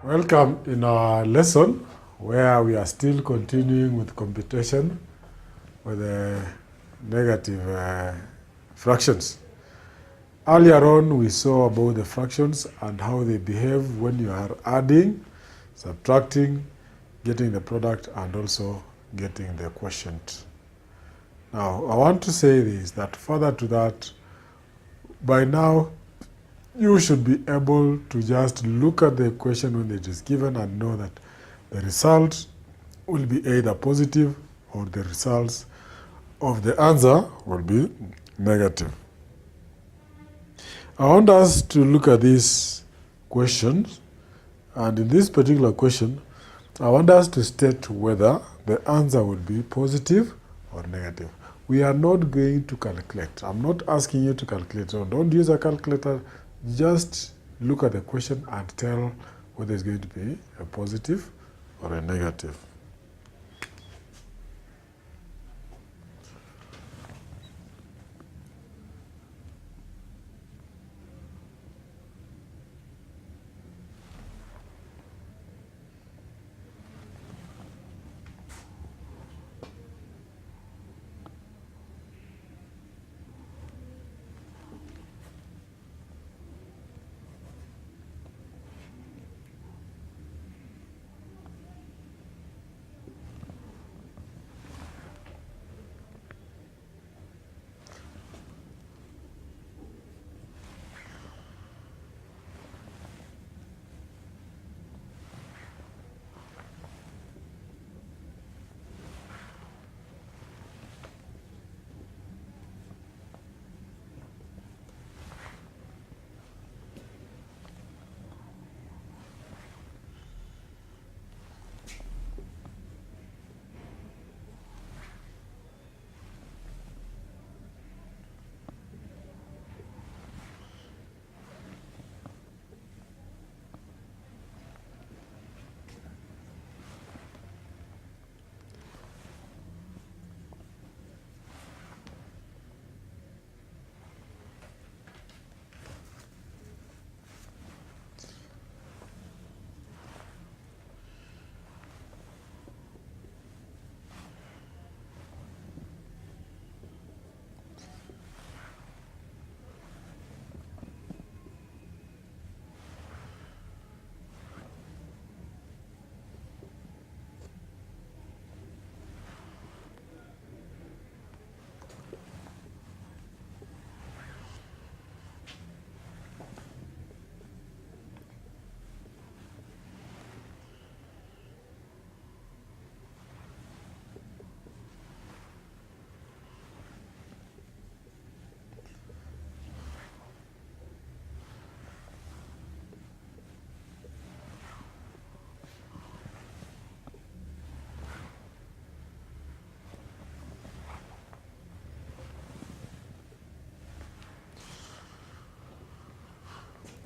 Welcome in our lesson where we are still continuing with computation with the negative fractions. Earlier on we saw about the fractions and how they behave when you are adding, subtracting, getting the product and also getting the quotient. Now I want to say this, that further to that, by now you should be able to just look at the equation when it is given and know that the result will be either positive or the results of the answer will be negative. I want us to look at these questions, and in this particular question, I want us to state whether the answer will be positive or negative. We are not going to calculate. I'm not asking you to calculate, so don't use a calculator. Just look at the question and tell whether it's going to be a positive or a negative.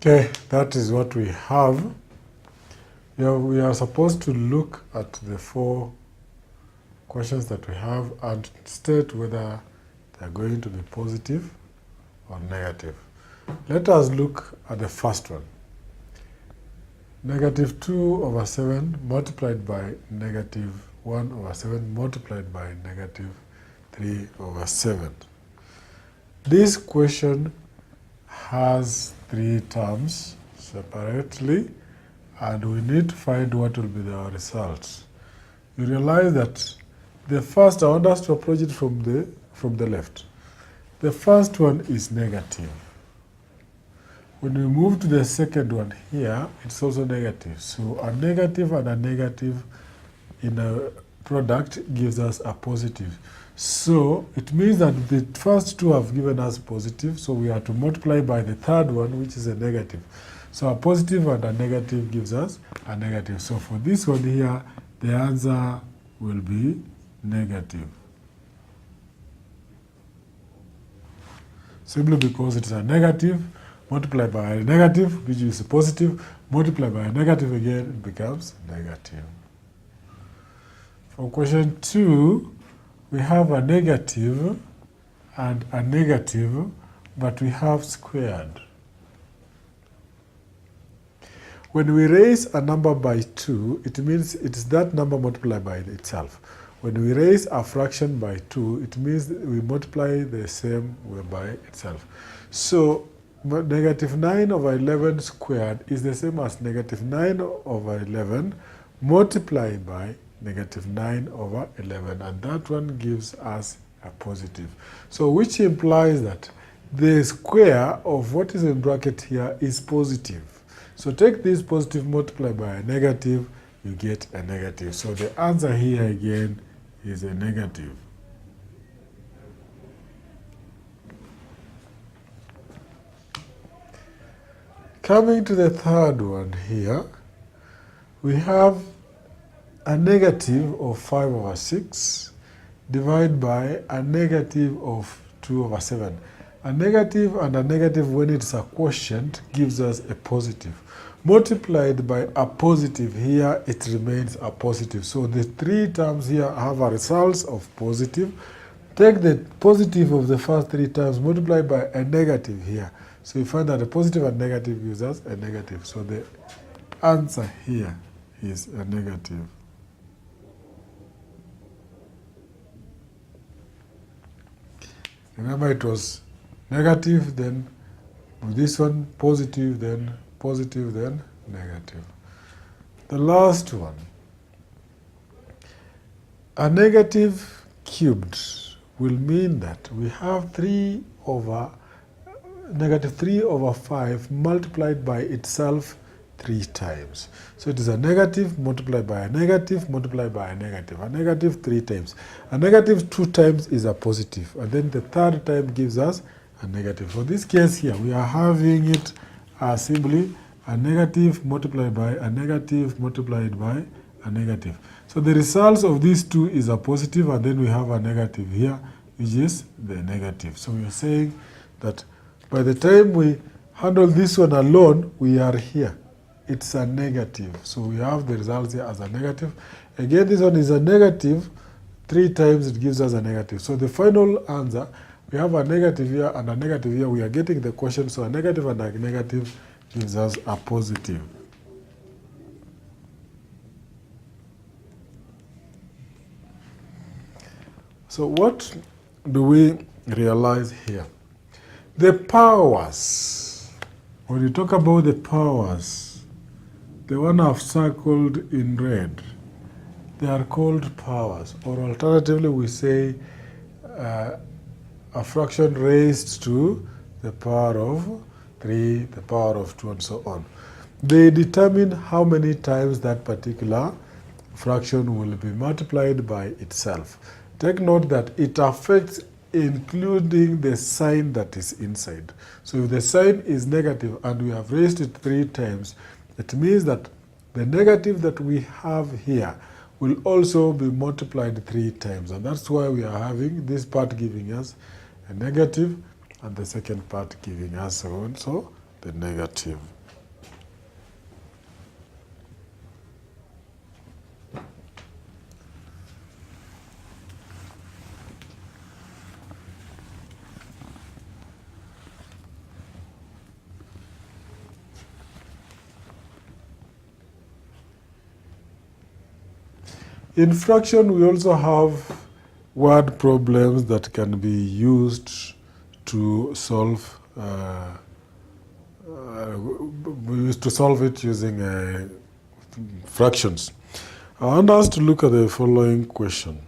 Okay, that is what we have. We are supposed to look at the four questions that we have and state whether they are going to be positive or negative. Let us look at the first one. Negative 2/7 multiplied by negative 1/7 multiplied by negative 3/7. This question has three terms separately, and we need to find what will be the results. You realize that the first, I want us to approach it from the left. The first one is negative. When we move to the second one here, it's also negative. So a negative and a negative in a product gives us a positive. So it means that the first two have given us positive, so we have to multiply by the third one, which is a negative. So a positive and a negative gives us a negative. So for this one here, the answer will be negative. Simply because it's a negative, multiply by a negative, which is a positive, multiply by a negative again, it becomes negative. For question 2, we have a negative and a negative, but we have squared. When we raise a number by 2, it means it's that number multiplied by itself. When we raise a fraction by 2, it means we multiply the same way by itself. So negative 9 over 11 squared is the same as negative 9 over 11 multiplied by negative 9 over 11. And that one gives us a positive. So which implies that the square of what is in bracket here is positive. So take this positive multiplied by a negative, you get a negative. So the answer here again is a negative. Coming to the third one here, we have a negative of 5 over 6 divided by a negative of 2 over 7. A negative and a negative, when it's a quotient, gives us a positive. Multiplied by a positive here, it remains a positive. So the three terms here have a result of positive. Take the positive of the first three terms, multiply by a negative here. So you find that a positive and negative gives us a negative. So the answer here is a negative. Remember, it was negative, then with this one, positive, then negative. The last one, a negative cubed will mean that we have negative 3 over 5 multiplied by itself 3 times. So it is a negative multiplied by a negative multiplied by a negative 3 times. A negative 2 times is a positive, and then the third time gives us a negative. For this case here, we are having it as simply a negative multiplied by a negative multiplied by a negative. So the result of these two is a positive, and then we have a negative here, which is the negative. So we are saying that by the time we handle this one alone, we are here. It's a negative. So we have the results here as a negative. Again, this one is a negative. 3 times it gives us a negative. So the final answer, we have a negative here and a negative here. We are getting the quotient. So a negative and a negative gives us a positive. So what do we realize here? The powers, when you talk about the powers, the one I've circled in red, they are called powers. Or alternatively, we say a fraction raised to the power of 3, the power of 2, and so on. They determine how many times that particular fraction will be multiplied by itself. Take note that it affects including the sign that is inside. So if the sign is negative and we have raised it 3 times, it means that the negative that we have here will also be multiplied 3 times. And that's why we are having this part giving us a negative and the second part giving us also the negative. In fraction, we also have word problems that can be used to solve. We used to solve it using fractions. I want us to look at the following question.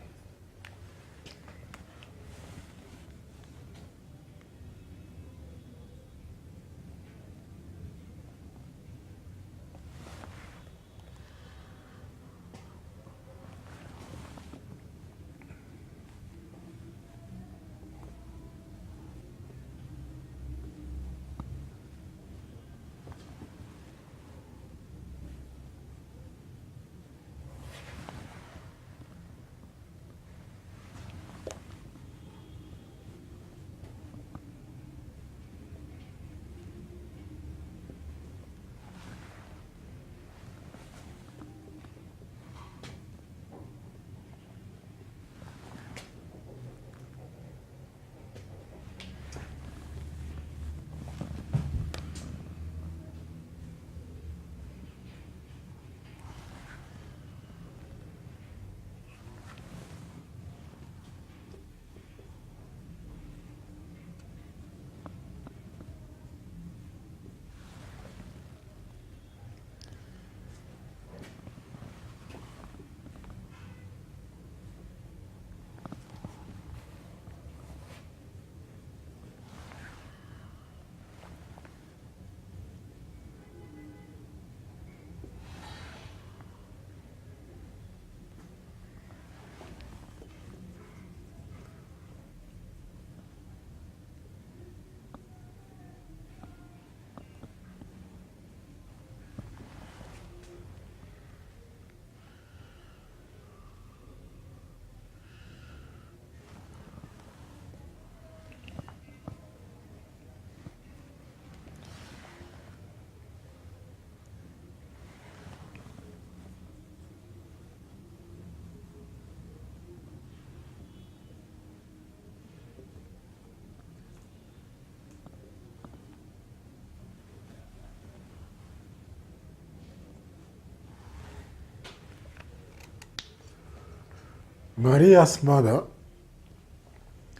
Maria's mother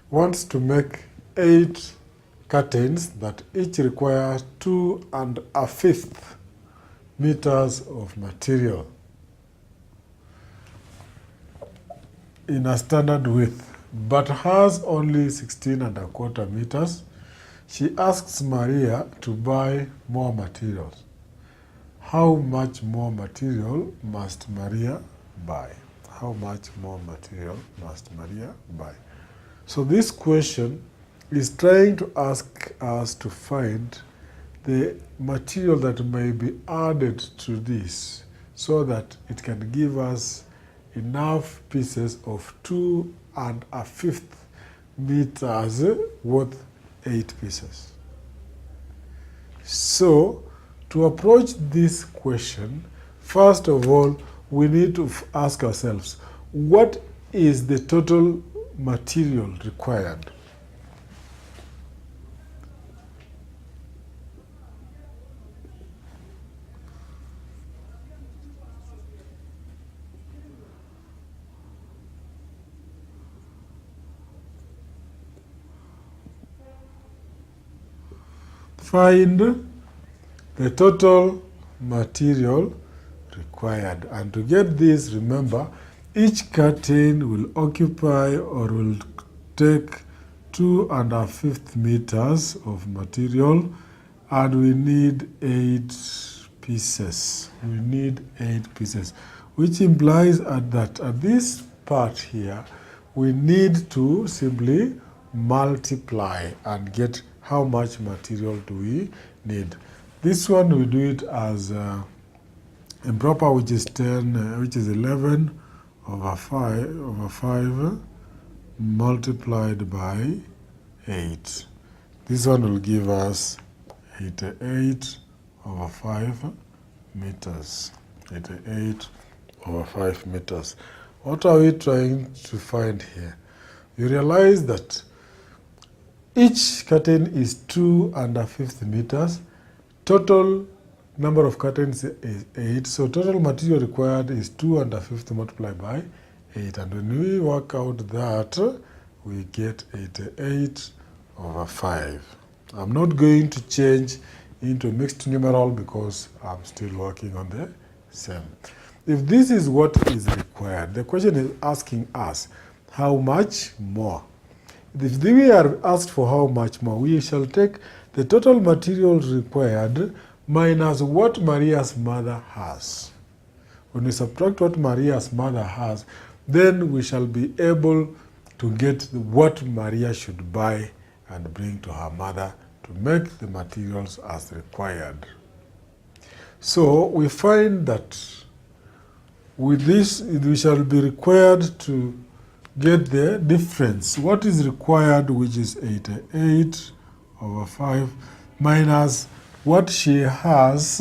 wants to make 8 curtains that each require 2 1/5 meters of material in a standard width, but has only 16 1/4 meters. She asks Maria to buy more materials. How much more material must Maria buy? How much more material must Maria buy? So this question is trying to ask us to find the material that may be added to this so that it can give us enough pieces of 2 1/5 meters worth 8 pieces. So to approach this question, first of all, we need to ask ourselves, what is the total material required? Find the total material required. And to get this, remember, each curtain will occupy or will take 2 1/5 meters of material, and we need 8 pieces. We need 8 pieces, which implies that at this part here, we need to simply multiply and get how much material do we need. This one we do it as improper, which is 10, which is 11 over 5 multiplied by 8. This one will give us 88 over 5 meters. 88 over 5 meters. What are we trying to find here? You realize that each curtain is 2 1/5 meters. Total number of curtains is 8. So total material required is 2 1/5 multiplied by 8. And when we work out that, we get 88 over 5. I'm not going to change into mixed numeral because I'm still working on the same. If this is what is required, the question is asking us, how much more? If we are asked for how much more, we shall take the total materials required minus what Maria's mother has. When we subtract what Maria's mother has, then we shall be able to get what Maria should buy and bring to her mother to make the materials as required. So we find that with this, we shall be required to get the difference. What is required, which is 88 over 5, minus what she has,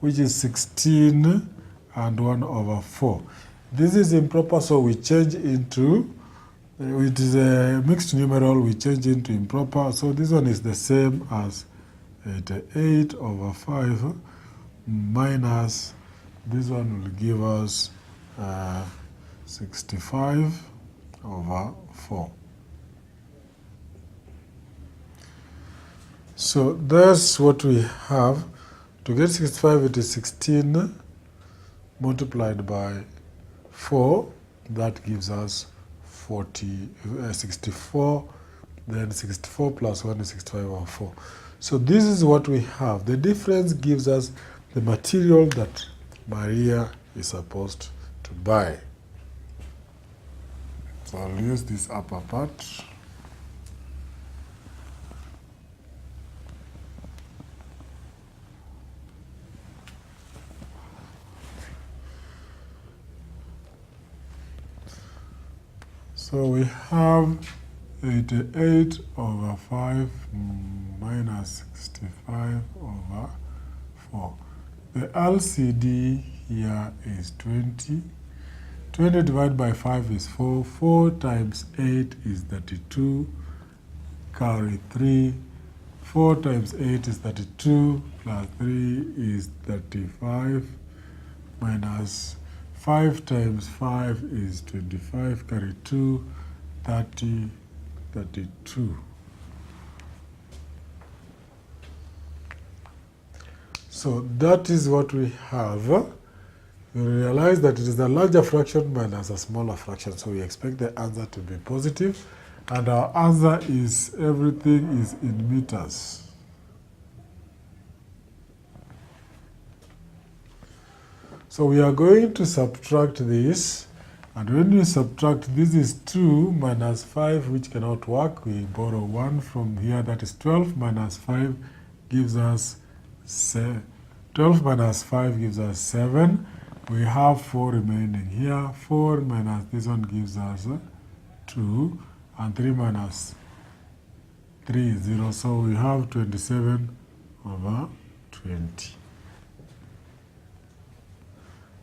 which is 16 and 1 over 4. This is improper, so we change into, it is a mixed numeral, we change into improper. So this one is the same as 88 over 5 minus, this one will give us 65 over 4. So that's what we have. To get 65, it is 16 multiplied by 4. That gives us 64. Then 64 plus 1 is 65 over 4. So this is what we have. The difference gives us the material that Maria is supposed to buy. So I'll use this upper part. So we have 88 over 5 minus 65 over 4. The LCD here is 20. 20 divided by 5 is 4. 4 times 8 is 32. Carry 3. 4 times 8 is 32. Plus 3 is 35. Minus 5 times 5 is 25, carry 2, 30, 32. So that is what we have. We realize that it is a larger fraction minus a smaller fraction, so we expect the answer to be positive, and our answer is everything is in meters. So we are going to subtract this, and when we subtract, this is 2 minus 5, which cannot work. We borrow 1 from here, that is 12 minus 5 gives us 12 minus 5 gives us 7. We have 4 remaining here. 4 minus this one gives us 2, and 3 minus 3 is 0. So we have 27 over 20.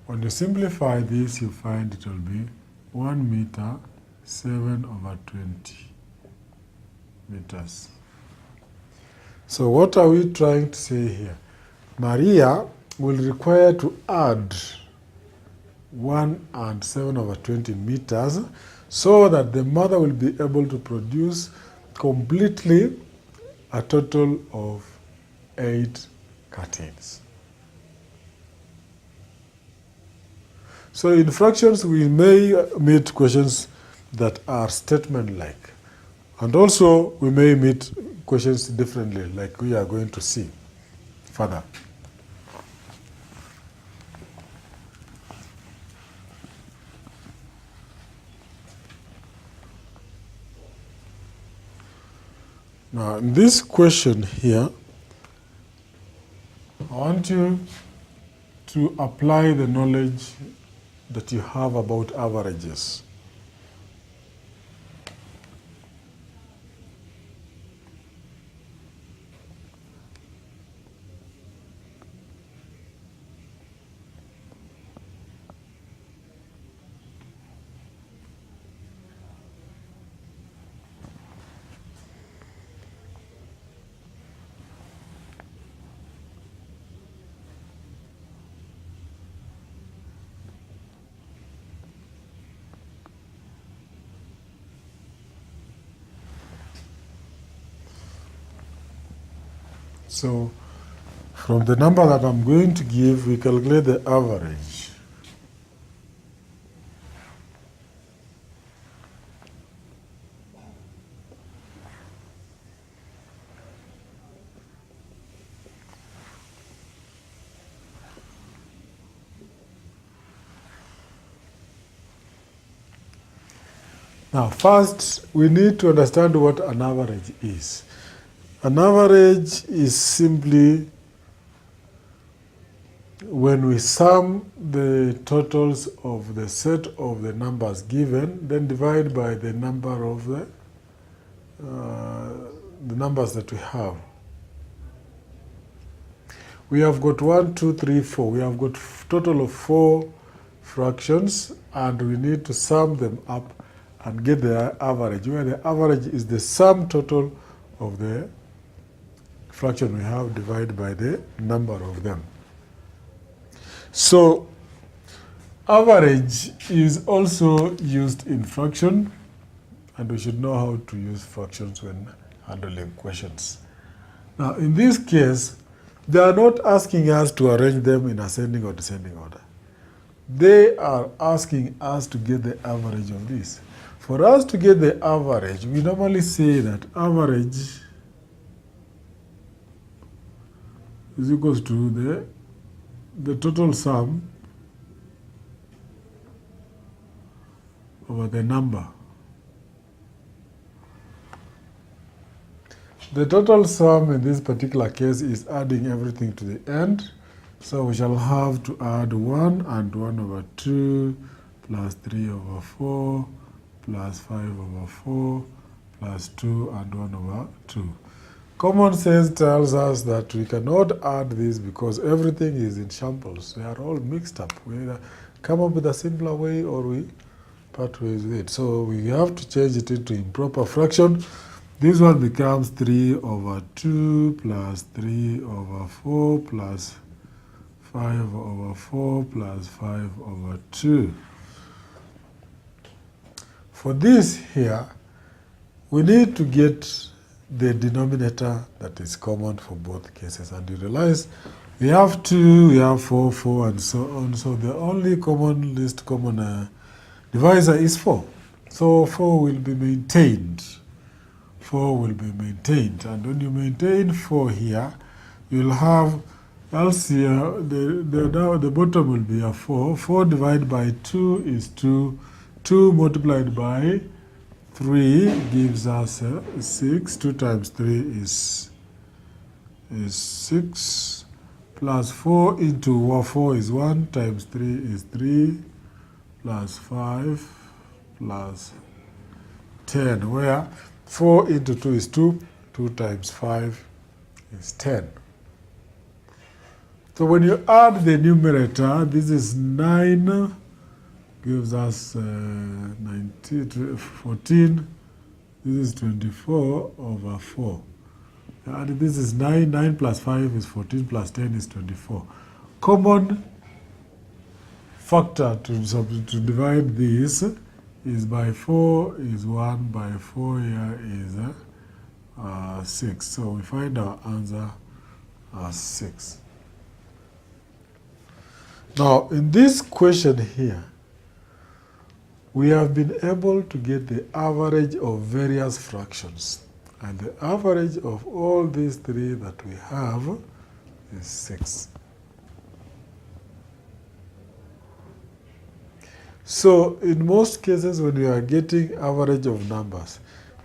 When you simplify this, you find it will be 1 meter, 7 over 20 meters. So what are we trying to say here? Maria will require to add 1 and 7 over 20 meters so that the mother will be able to produce completely a total of 8 curtains. So in fractions, we may meet questions that are statement-like. And also, we may meet questions differently, like we are going to see further. Now, in this question here, I want you to apply the knowledge that you have about averages. So, from the number that I'm going to give, we calculate the average. Now, first, we need to understand what an average is. An average is simply when we sum the totals of the set of the numbers given, then divide by the number of the numbers that we have. We have got 1, 2, 3, 4. We have got a total of 4 fractions, and we need to sum them up and get the average, where the average is the sum total of the fraction we have divided by the number of them. So, average is also used in fraction, and we should know how to use fractions when handling questions. Now, in this case, they are not asking us to arrange them in ascending or descending order. They are asking us to get the average of this. For us to get the average, we normally say that average is equals to the total sum over the number. The total sum in this particular case is adding everything to the end. So we shall have to add 1 and 1 over 2 plus 3 over 4 plus 5 over 4 plus 2 and 1 over 2. Common sense tells us that we cannot add this because everything is in shambles. They are all mixed up. We either come up with a simpler way or we part ways with it. So we have to change it into improper fraction. This one becomes 3 over 2 plus 3 over 4 plus 5 over 4 plus 5 over 2. For this here, we need to get the denominator that is common for both cases. And you realize we have 2, we have 4, 4, and so on. So the only least common divisor is 4. So 4 will be maintained. 4 will be maintained. And when you maintain 4 here, you'll have, else here, the bottom will be a 4. 4 divided by 2 is 2. 2 multiplied by 3 gives us 6. 2 times 3 is 6. Plus 4 into 4 is 1 times 3 is 3. Plus 5 plus 10, where 4 into 2 is 2. 2 times 5 is 10. So when you add the numerator, this is 9, gives us 14. This is 24 over 4. And this is 9. 9 plus 5 is 14 plus 10 is 24. Common factor to divide this is by 4 is 1, by 4 here is 6. So we find our answer as 6. Now, in this question here, we have been able to get the average of various fractions. And the average of all these three that we have is 6. So in most cases, when you are getting average of numbers,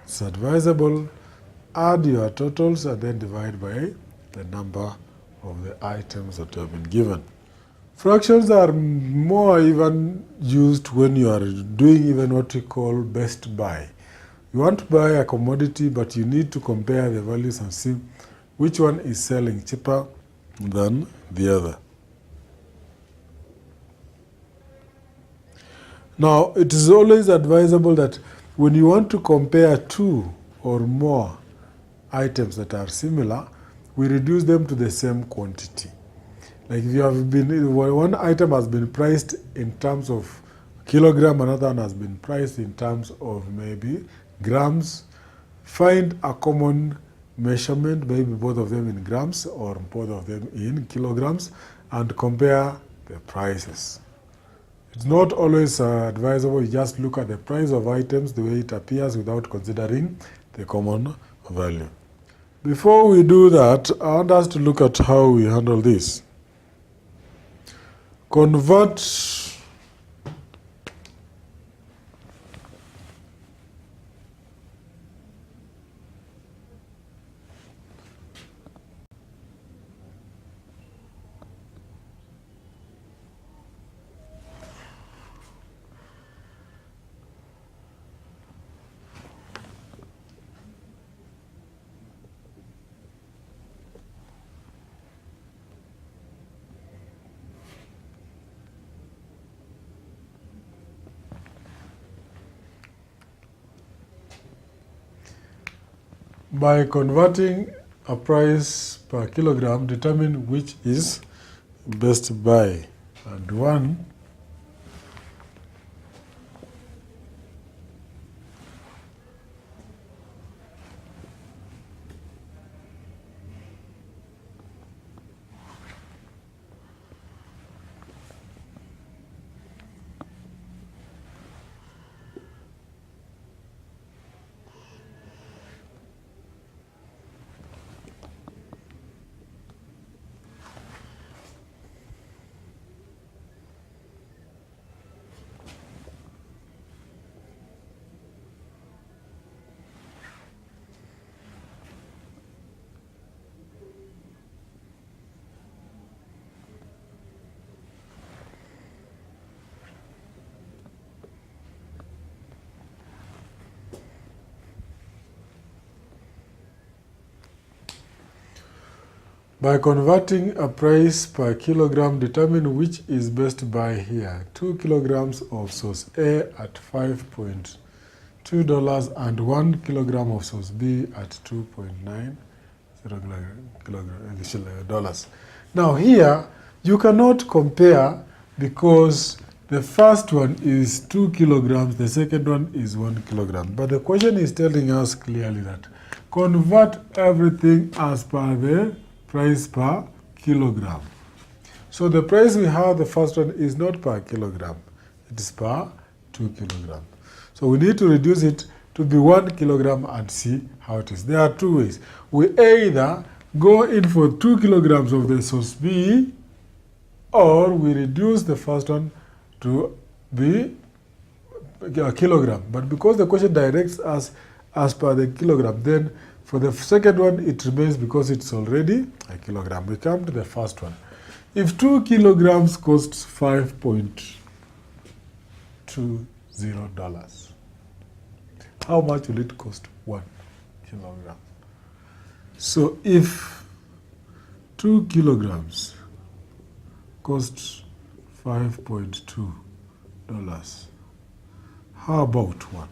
it's advisable, add your totals and then divide by the number of the items that you have been given. Fractions are more even used when you are doing even what we call best buy. You want to buy a commodity, but you need to compare the values and see which one is selling cheaper than the other. Now, it is always advisable that when you want to compare 2 or more items that are similar, we reduce them to the same quantity. Like if you have been, one item has been priced in terms of kilogram, another one has been priced in terms of maybe grams, find a common measurement, maybe both of them in grams or both of them in kilograms, and compare the prices. It's not always advisable you just look at the price of items the way it appears without considering the common value. Before we do that, I want us to look at how we handle this. Convert by converting a price per kilogram, determine which is best buy. And 1 By converting a price per kilogram, determine which is best buy here. 2 kilograms of sauce A at $5.2 and 1 kilogram of sauce B at $2.90 dollars. Now here, You cannot compare because the first one is 2 kilograms, the second one is 1 kilogram. But the question is telling us clearly that convert everything as per the price per kilogram. So the price we have, the first one, is not per kilogram. It is per 2 kilograms. So we need to reduce it to be 1 kilogram and see how it is. There are two ways. We either go in for 2 kilograms of the source B, or we reduce the first one to be a kilogram. But because the question directs us as per the kilogram, then for the second one, it remains because it's already a kilogram. We come to the first one. If 2 kilograms costs $5.20, how much will it cost 1 kilogram? So if 2 kilograms costs $5.2, how about 1?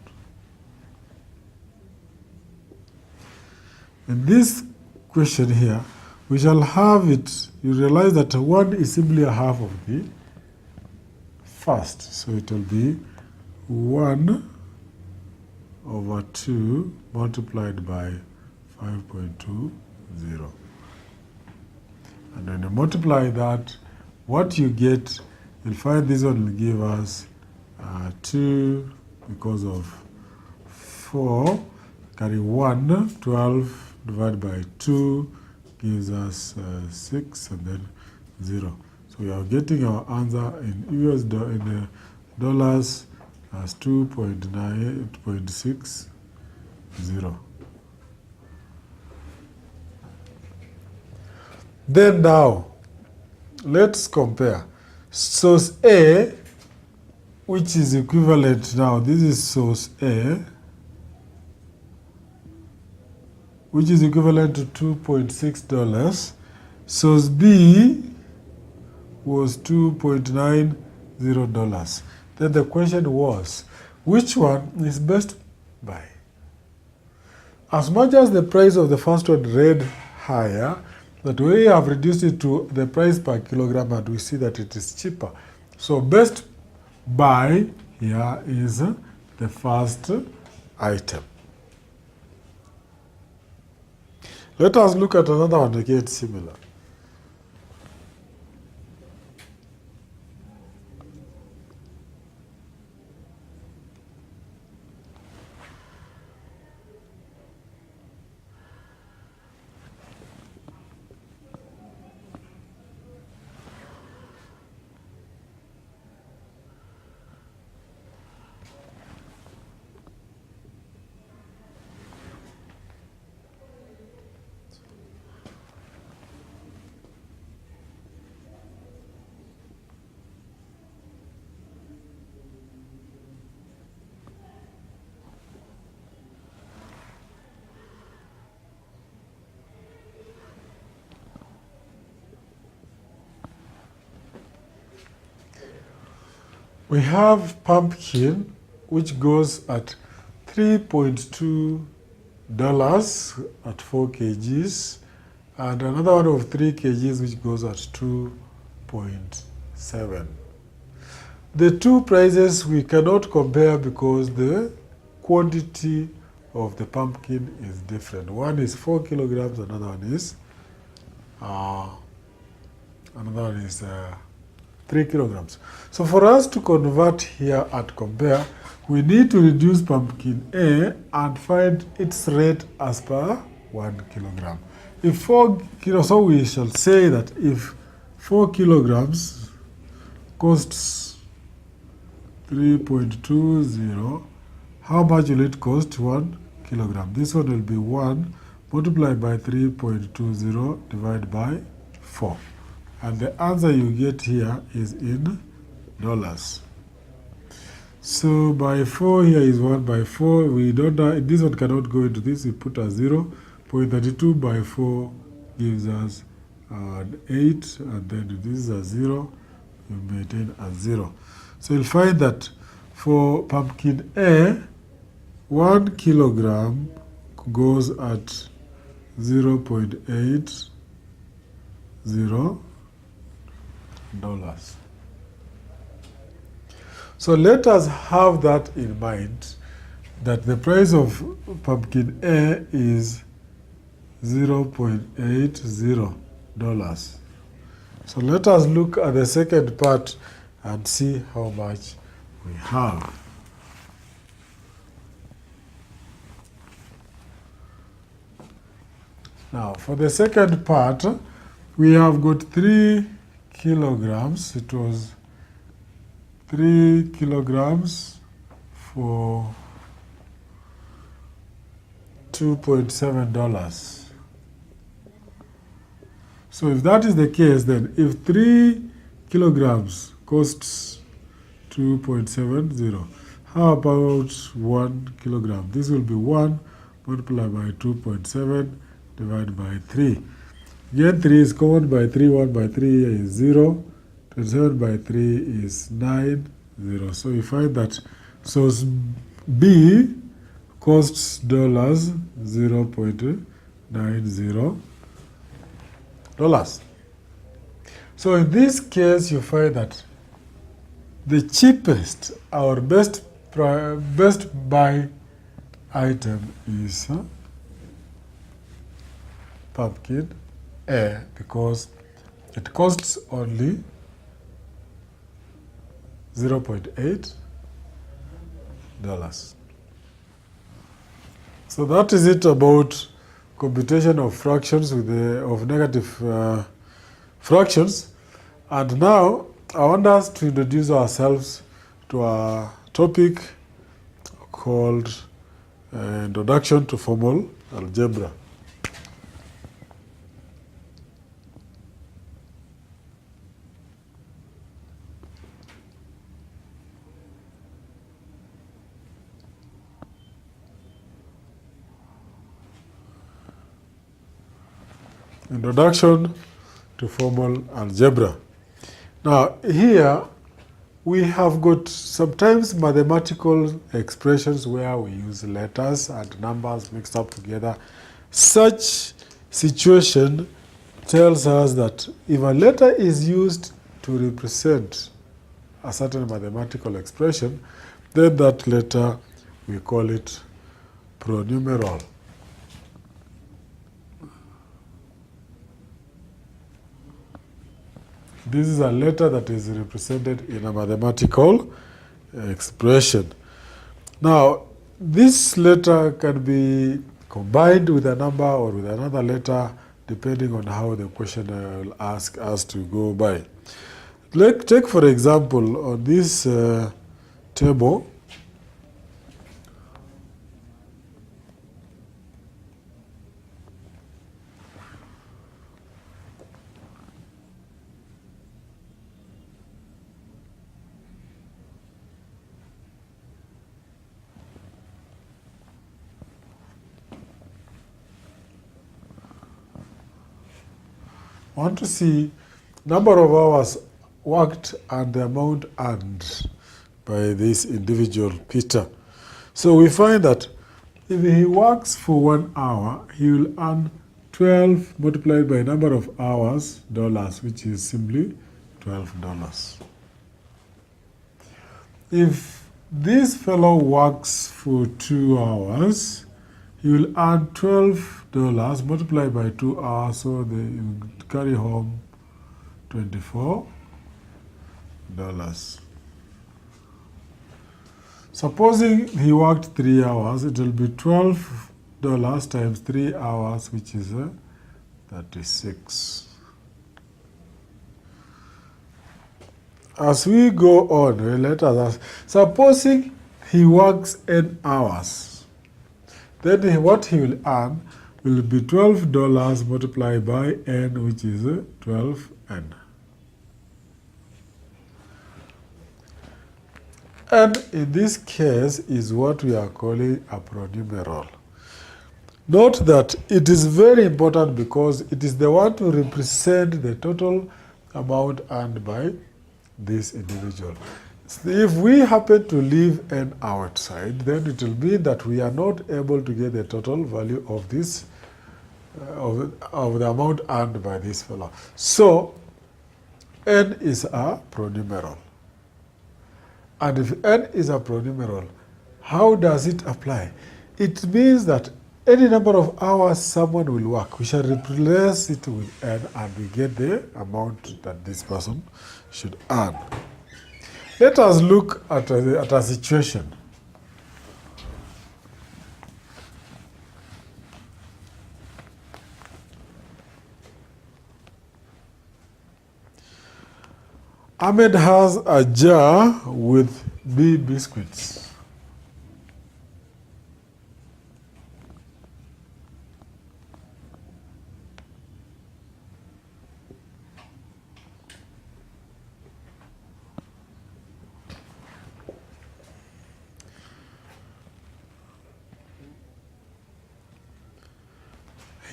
In this question here, we shall have it, you realize that 1 is simply a half of the first. So it will be 1 over 2 multiplied by 5.20. And when you multiply that, what you get, you'll find this one will give us 2 because of 4, carry 1, 12 divided by 2 gives us 6 and then 0. So we are getting our answer in US dollars as 2.9.60. Then now, let's compare. Source A, which is equivalent now, this is source A, which is equivalent to $2.6. Source B was $2.90. Then the question was, which one is best buy? As much as the price of the first one read higher, that we have reduced it to the price per kilogram and we see that it is cheaper. So best buy here is the first item. Let us look at another one again similar. We have pumpkin, which goes at $3.2 at 4 kgs, and another one of 3 kgs, which goes at 2.7. The two prices we cannot compare because the quantity of the pumpkin is different. One is 4 kilograms, another one is 3 kilograms. So for us to convert here and compare, we need to reduce pumpkin A and find its rate as per 1 kilogram. If 4 kilos, so we shall say that if 4 kilograms costs 3.20, how much will it cost 1 kilogram? This one will be 1 multiplied by 3.20 divided by 4. And the answer you get here is in dollars. So by 4 here is 1 by 4. We don't know, this one cannot go into this. We put a 0. 0.32 by 4 gives us 8. And then this is a 0. We maintain a 0. So you'll find that for pumpkin A, 1 kilogram goes at 0.80. So let us have that in mind, that the price of pumpkin A is $0.80. So let us look at the second part and see how much we have. Now, for the second part, we have got 3 kilograms. It was 3 kilograms for $2.7. So if that is the case, then if 3 kilograms costs 2.70, how about 1 kilogram? This will be 1 multiplied by 2.7 divided by 3. Again, 3 is common by 3. 1 by 3 is 0. 27 by 3 is 9, 0. So we find that source B costs $0.90. So in this case, you find that the cheapest, our best buy item is pumpkin A, because it costs only $0.8. So that is it about computation of fractions with of negative fractions. And now I want us to introduce ourselves to our topic called Introduction to Formal Algebra. Introduction to Formal Algebra. Now, here we have got sometimes mathematical expressions where we use letters and numbers mixed up together. Such situation tells us that if a letter is used to represent a certain mathematical expression, then that letter, we call it pronumeral. This is a letter that is represented in a mathematical expression. Now, this letter can be combined with a number or with another letter, depending on how the question will ask us to go by. Take, for example, on this table, I want to see number of hours worked and the amount earned by this individual, Peter. So we find that if he works for 1 hour, he will earn 12 multiplied by number of hours, dollars, which is simply $12. If this fellow works for 2 hours, he will earn $12 multiplied by 2 hours, so they will carry home $24. Supposing he worked 3 hours, it will be $12 times 3 hours, which is 36. As we go on, let us ask, supposing he works 8 hours, then what he will earn will be $12 multiplied by n, which is 12n. And in this case is what we are calling a pronumeral. Note that it is very important because it is the one to represent the total amount earned by this individual. If we happen to leave n outside, then it will mean that we are not able to get the total value of this, of the amount earned by this fellow. So n is a pronumeral. And if n is a pronumeral, how does it apply? It means that any number of hours someone will work, we shall replace it with n and we get the amount that this person should earn. Let us look at a situation. Ahmed has a jar with B biscuits.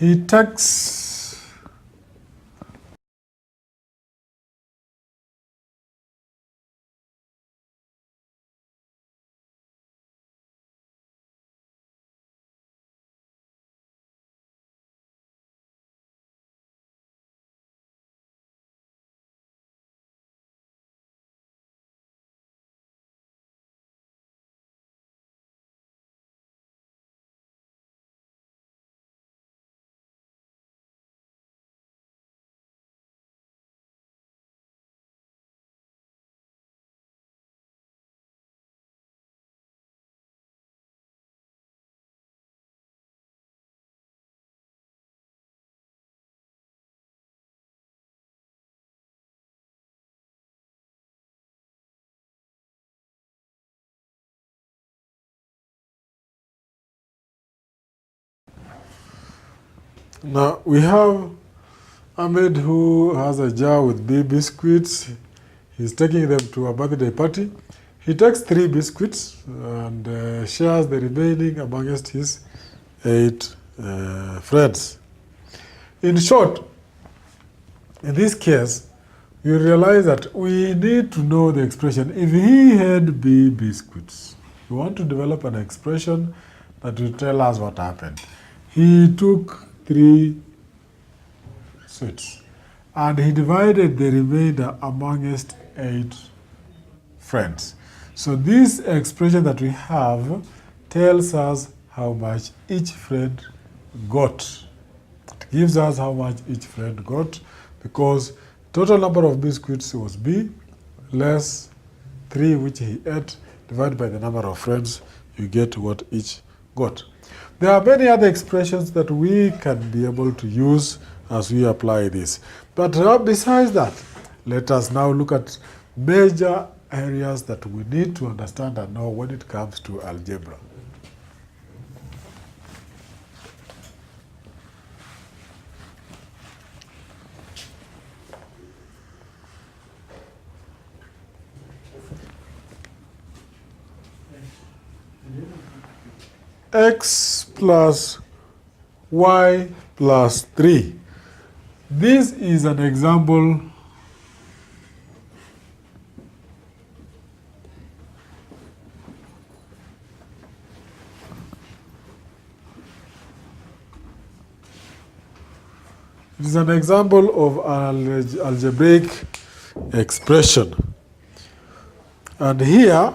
He takes Now we have Ahmed who has a jar with B biscuits. He's taking them to a birthday party. He takes 3 biscuits and shares the remaining amongst his 8 friends. In short, in this case, you realize that we need to know the expression. If he had B biscuits, we want to develop an expression that will tell us what happened. He took 3 sweets and he divided the remainder amongst 8 friends. So this expression that we have tells us how much each friend got. It gives us how much each friend got because total number of biscuits was B less 3 which he ate divided by the number of friends, you get what each got. There are many other expressions that we can be able to use as we apply this. But besides that, let us now look at major areas that we need to understand and know when it comes to algebra. X plus y plus 3. This is an example of an algebraic expression. And here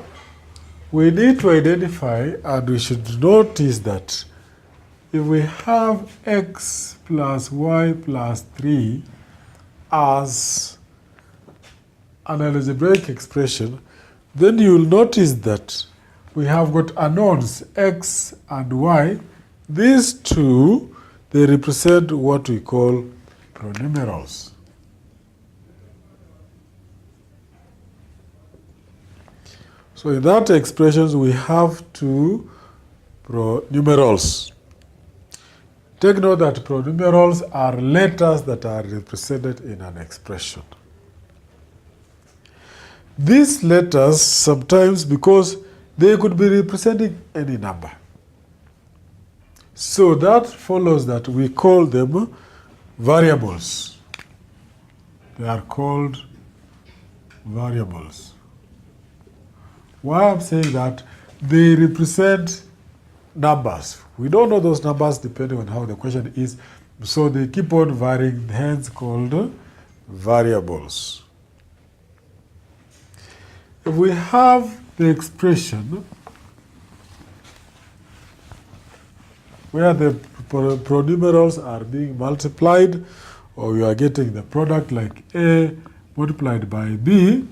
we need to identify, and we should notice that if we have x plus y plus 3 as an algebraic expression, then you will notice that we have got unknowns, x and y. These two, they represent what we call pronumerals. So in that expression, we have 2 pronumerals. Take note that pronumerals are letters that are represented in an expression. These letters sometimes, because they could be representing any number. So that follows that we call them variables. They are called variables. Why I'm saying that? They represent numbers. We don't know those numbers depending on how the question is, so they keep on varying, hence called variables. if we have the expression where the pronumerals are being multiplied, or we are getting the product like A multiplied by B,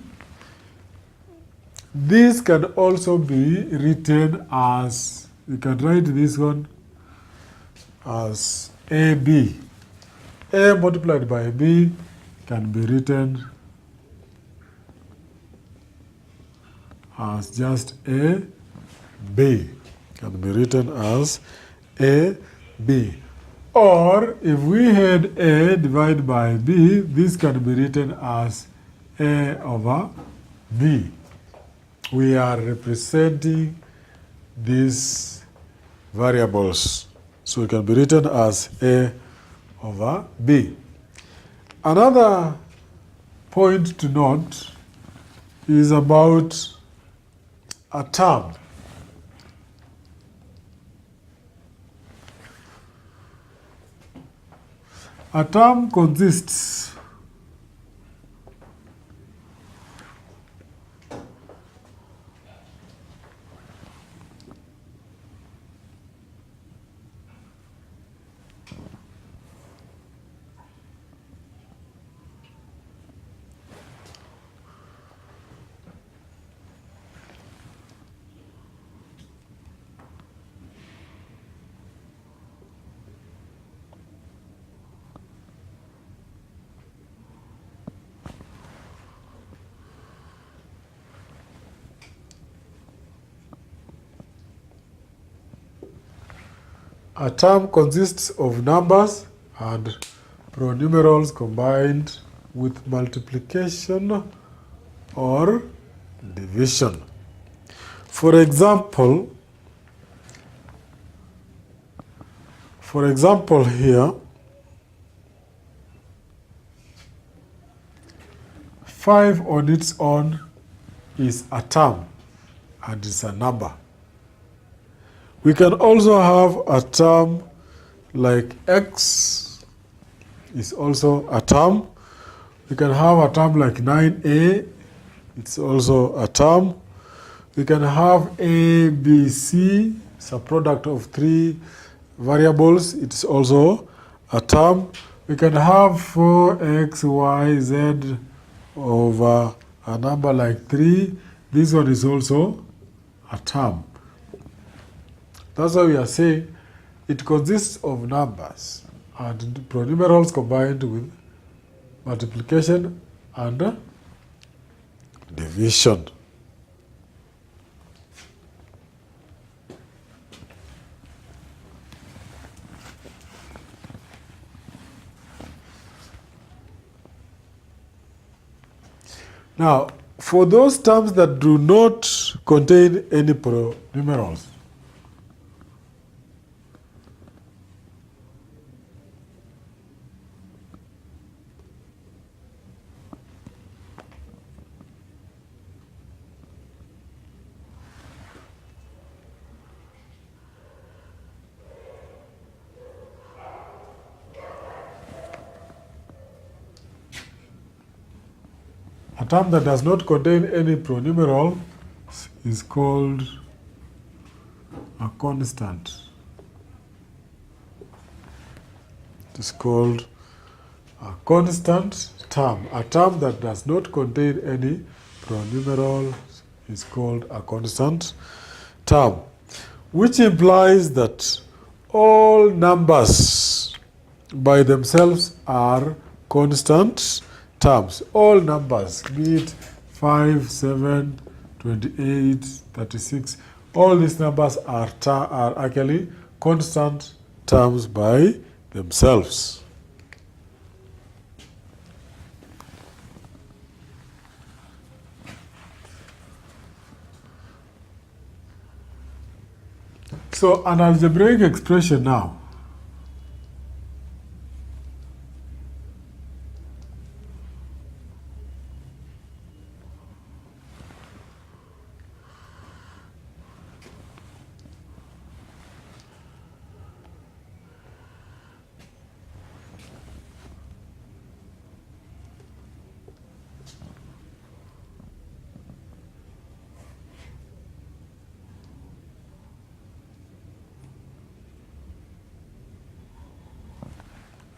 this can also be written as, you can write this one as AB. A multiplied by B can be written as just A, B. Can be written as A, B. Or if we had A divided by B, this can be written as A over B. We are representing these variables. So it can be written as A over B. Another point to note is about a term. A term consists of numbers and pronumerals combined with multiplication or division. For example here, 5 on its own is a term and is a number. We can also have a term like X is also a term. We can have a term like 9A, it's also a term. We can have A, B, C, it's a product of 3 variables, it's also a term. We can have 4X, Y, Z over a number like 3. This one is also a term. That's why we are saying it consists of numbers and pronumerals combined with multiplication and division. Now, for those terms that do not contain any pronumerals, a term that does not contain any pronumeral is called a constant. It is called a constant term. A term that does not contain any pronumeral is called a constant term, which implies that all numbers by themselves are constant terms. All numbers, be it 5, 7, 28, 36, all these numbers are actually constant terms by themselves. So an algebraic expression now.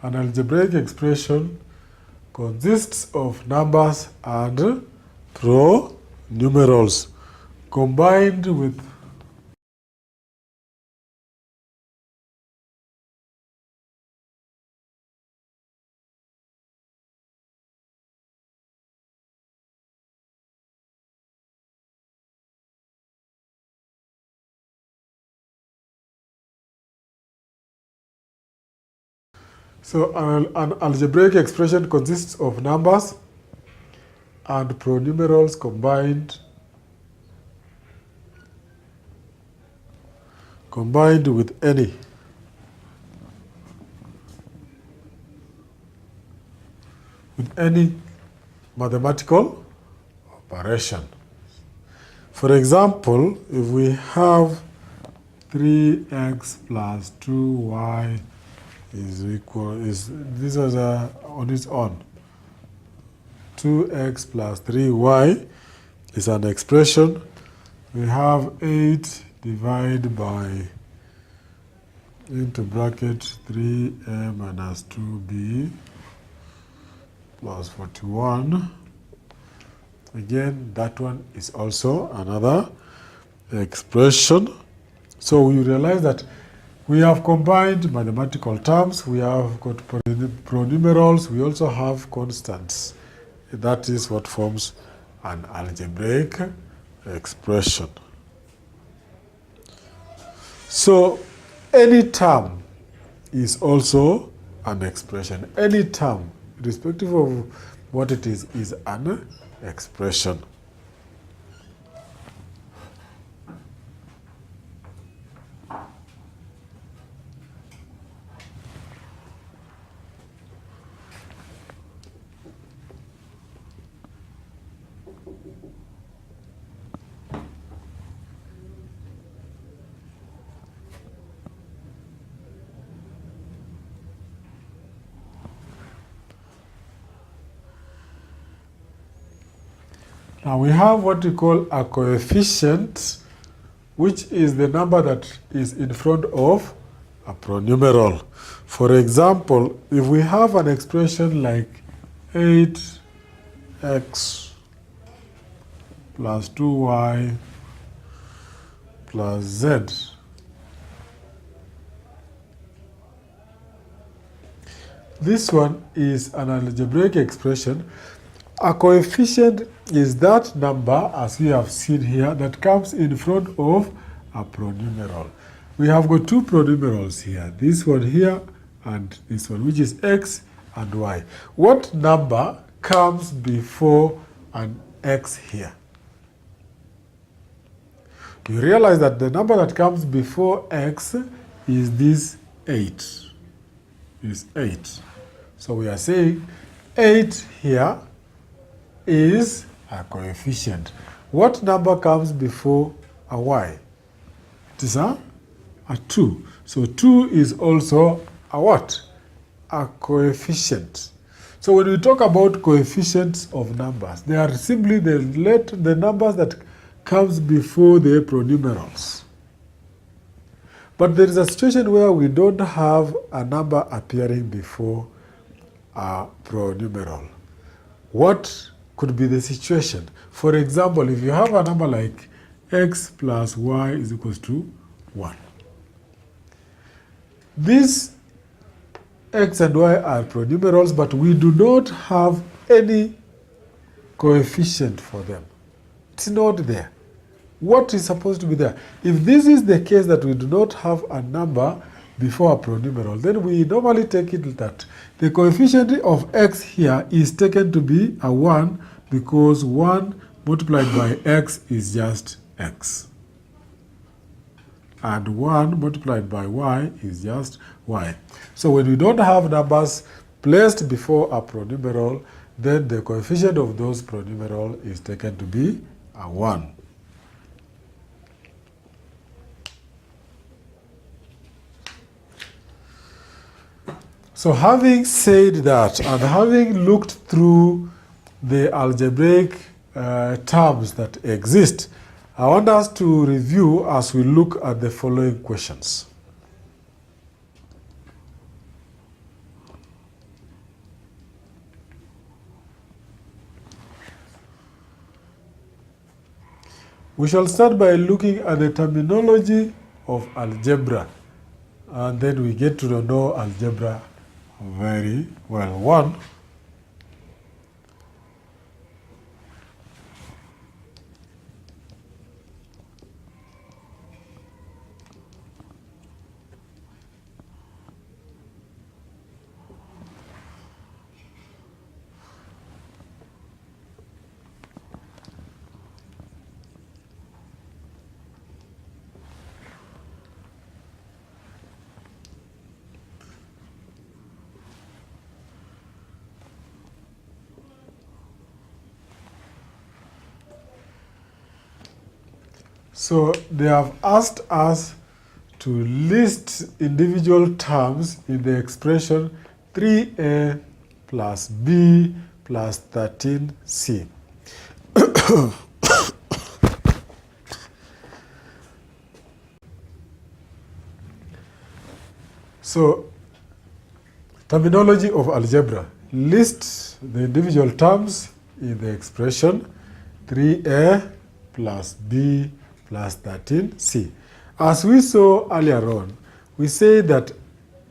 An algebraic expression consists of numbers and pronumerals combined with So an algebraic expression consists of numbers and pronumerals combined with any mathematical operation. For example, if we have 3x plus 2y is equal, this is on its own. 2x plus 3y is an expression. We have 8 divided by, into bracket, 3a minus 2b plus 41. Again, that one is also another expression. So we realize that we have combined mathematical terms, we have got pronumerals, we also have constants. That is what forms an algebraic expression. So any term is also an expression. Any term, irrespective of what it is an expression. Now we have what we call a coefficient, which is the number that is in front of a pronumeral. For example, if we have an expression like 8x plus 2y plus z, this one is an algebraic expression. A coefficient is that number, as we have seen here, that comes in front of a pronumeral. We have got two pronumerals here, this one here and this one, which is x and y. What number comes before an x here? You realize that the number that comes before x is this 8. Is 8. So we are saying 8 here is a coefficient. What number comes before a y? It is a 2. So 2 is also a what? A coefficient. So when we talk about coefficients of numbers, they are simply the numbers that comes before the pronumerals. But there is a situation where we don't have a number appearing before a pronumeral. What could be the situation? For example, if you have a number like x plus y is equals to 1. These x and y are pronumerals, but we do not have any coefficient for them. It's not there. What is supposed to be there? If this is the case that we do not have a number before a pronumeral, then we normally take it that the coefficient of x here is taken to be a 1 because 1 multiplied by x is just x. And 1 multiplied by y is just y. So when we don't have numbers placed before a pronumeral, then the coefficient of those pronumeral is taken to be a 1. So having said that, and having looked through the algebraic terms that exist, I want us to review as we look at the following questions. We shall start by looking at the terminology of algebra, and then we get to know algebra very well. One, so they have asked us to list individual terms in the expression 3a plus b plus 13c. So, terminology of algebra. List the individual terms in the expression 3a plus b plus 13c. As we saw earlier on, we say that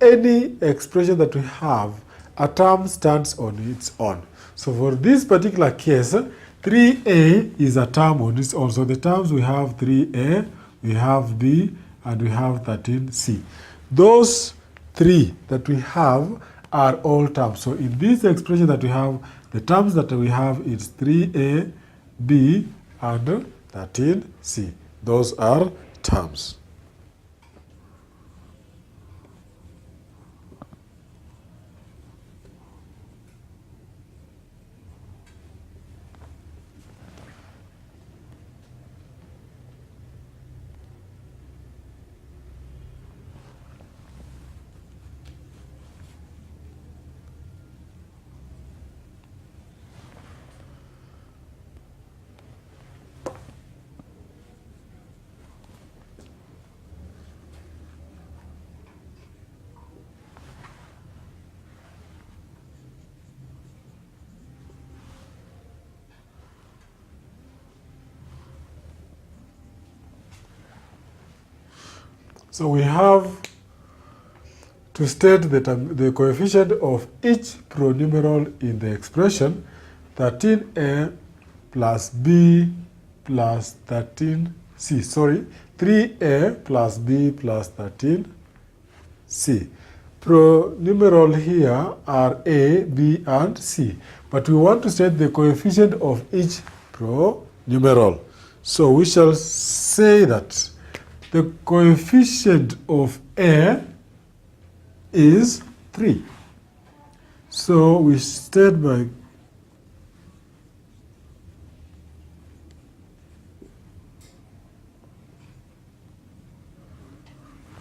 any expression that we have, a term stands on its own. So for this particular case, 3a is a term on its own. So the terms we have 3a, we have b, and we have 13c. Those three that we have are all terms. So in this expression that we have, the terms that we have is 3a, b, and 13c. Those are terms. So we have to state the coefficient of each pronumeral in the expression 13a plus b plus 13c. Sorry, 3a plus b plus 13c. Pronumeral here are a, b, and c. But we want to state the coefficient of each pronumeral. So we shall say that the coefficient of a is 3. So we state by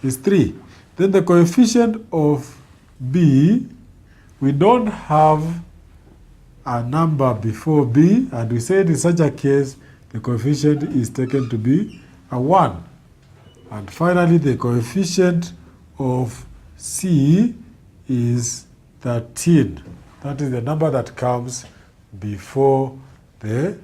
is 3. Then the coefficient of b, we don't have a number before b, and we said in such a case the coefficient is taken to be a 1. And finally, the coefficient of c is 13. That is the number that comes before the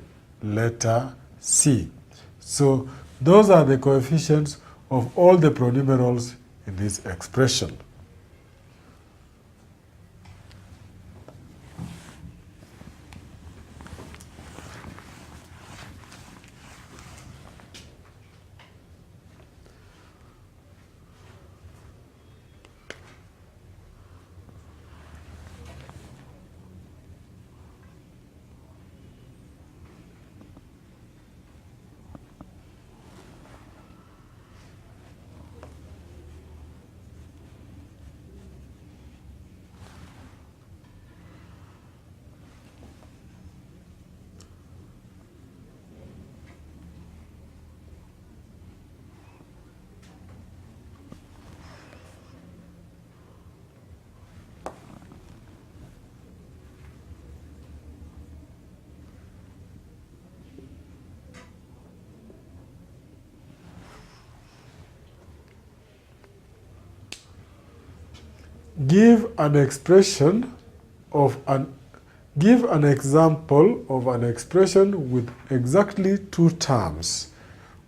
letter c. So those are the coefficients of all the pronumerals in this expression. Give an expression of give an example of an expression with exactly 2 terms.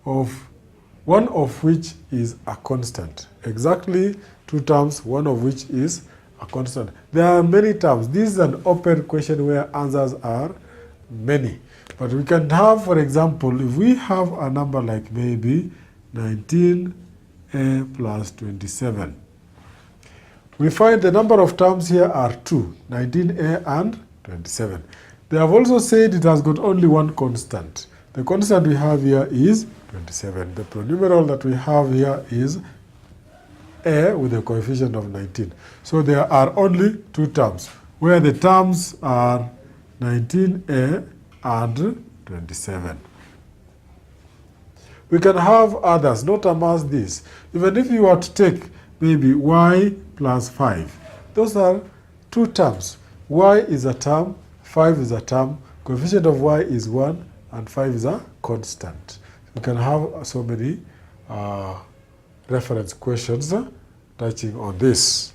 one of which is a constant. Exactly 2 terms, one of which is a constant. There are many terms. This is an open question where answers are many. But we can have, for example, if we have a number like maybe 19a plus 27, we find the number of terms here are 2, 19a and 27. They have also said it has got only one constant. The constant we have here is 27. The pronumeral that we have here is a with a coefficient of 19. So there are only 2 terms, where the terms are 19a and 27. We can have others, not amongst these. Even if you were to take maybe y plus 5, those are 2 terms. Y is a term, 5 is a term, coefficient of y is 1, and 5 is a constant. We can have so many reference questions touching on this.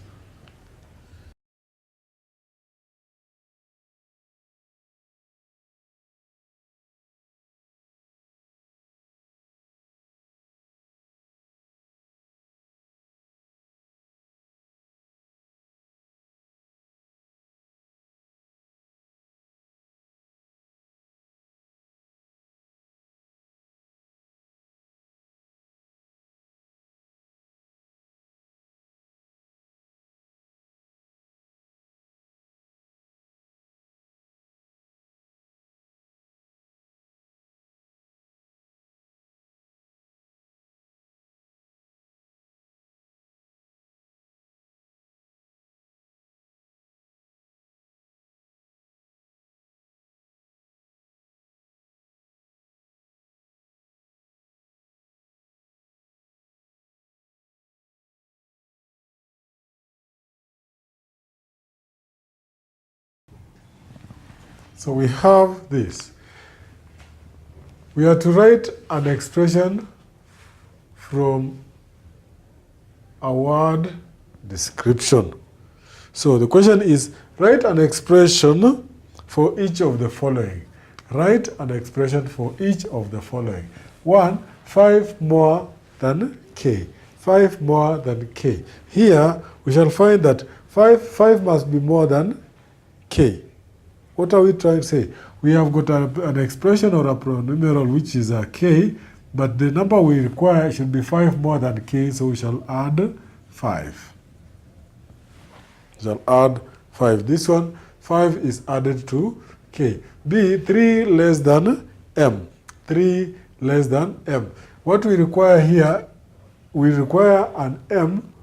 So we have this. We are to write an expression from a word description. So the question is, write an expression for each of the following. Write an expression for each of the following. 1, 5 more than k. 5 more than k. Here, we shall find that 5 must be more than k. What are we trying to say? We have got an expression or a pronumeral which is a k, but the number we require should be 5 more than k, so we shall add 5. We shall add 5. This one, 5 is added to k. B, 3 less than m. 3 less than m. What we require here, we require an m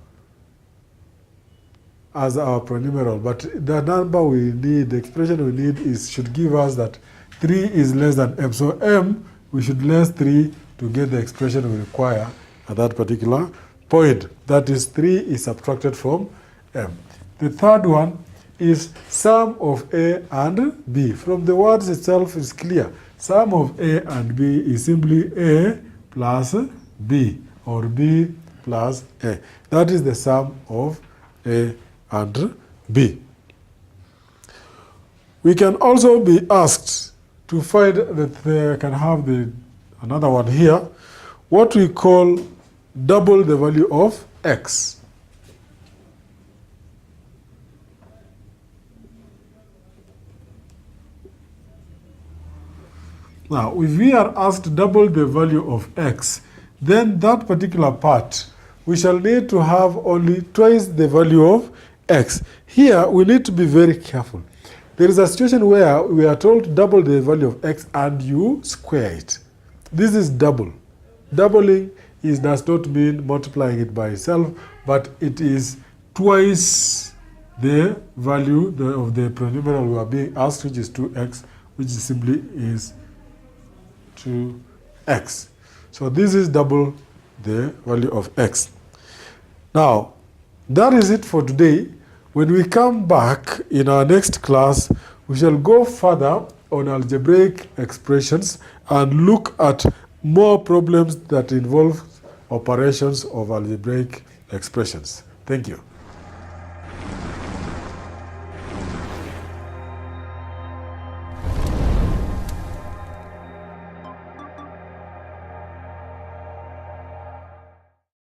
as our pronumeral, but the number we need, the expression we need should give us that 3 is less than m. So m, we should less 3 to get the expression we require at that particular point. That is, 3 is subtracted from m. The third one is sum of a and b. From the words itself is clear. Sum of a and b is simply a plus b, or b plus a. That is the sum of a and b. We can also be asked to find that they can have another one here, what we call double the value of x. Now, if we are asked double the value of x, then that particular part, we shall need to have only twice the value of x. Here, we need to be very careful. There is a situation where we are told to double the value of x and you square it. This is double. Doubling does not mean multiplying it by itself, but it is twice the value of the pronumeral we are being asked, which is 2x, which simply is 2x. So this is double the value of x. Now, that is it for today. When we come back in our next class, we shall go further on algebraic expressions and look at more problems that involve operations of algebraic expressions. Thank you.